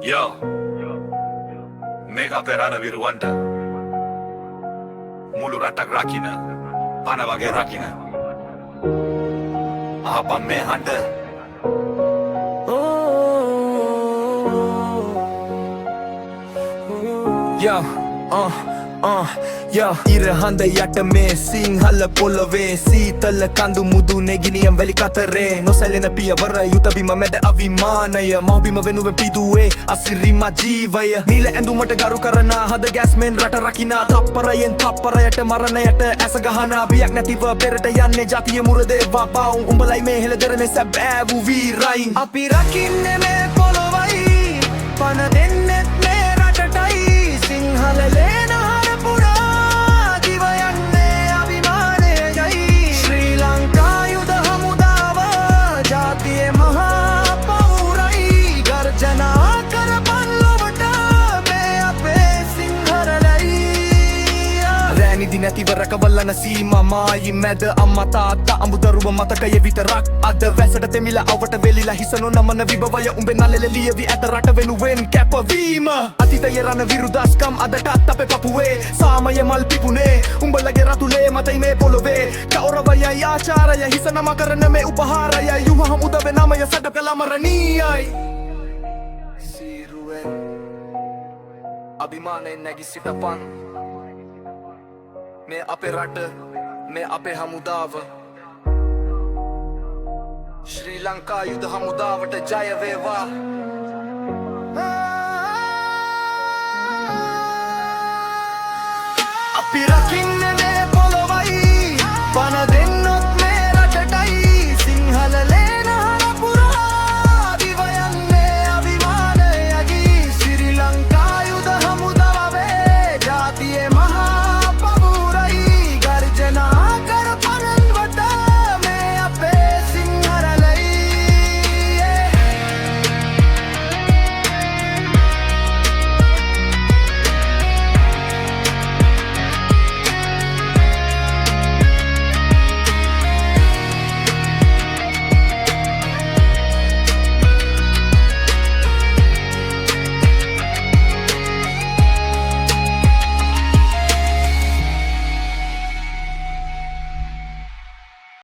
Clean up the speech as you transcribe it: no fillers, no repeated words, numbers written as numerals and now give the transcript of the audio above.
Yo, මේක අපේ රණවිරුවන්ට මුළු රටක් රකින්න පණ වගේ රකින්න ආපම් මේ හඬ ඉර හඳ යට මේ සිංහල පොළොවේ සීතල කඳු මුදු නෙගිනියම් වැලි කතරේ නොසැලෙන පියවර යුතබිම මැද අවිමානය මව්බිම වෙනුවෙන් පිදුවේ අසිරිම ජීවය නිල ඇඳුමට ගරු කරන හද ගැස්මෙන් රට රකිනා තප්පරයෙන් තප්පරයට මරණයට ඇස ගහනා බියක් නැතිව පෙරට යන්නේ ජාතිය මුරදේ වබවුන් උඹලයි මේ හෙළදරනේ සැබෑ වූ වීරයින් අපි රකින්නේ මේ පොළොවයි පණ දෙන්නෙත් මේ රටටයි සිංහල ලේන නැතිව රැකවල්ලන සීමමායි මැද අම්මා තාත්තා අඹදරුව මතකය විතරක් අද වැසට තෙමිලා අවට වෙලිලා හිස නොනමන විභවය උඹේ නළල ලියවි ඇත රට වෙනුවෙන් කැපවීම අතීතයේ රණ විරුදස්කම් අදටත් අපේ පපුවේ සාමය මල් පිපුනේ උඹලගේ රතුලේ මතයි මේ පොළොවේ ගෞරවයයි ආචාරය හිස නම කරන මේ උපහාරයයි යුහ හමුදවේ නමය සැඩ කළ අමරණීයයි සීරුවෙන් අභිමානයෙන් නැගි සිටපන් මේ අපේ රට මේ අපේ හමුදාව ශ්‍රී ලංකා යුද හමුදාවට ජය වේවා අපි රකින්න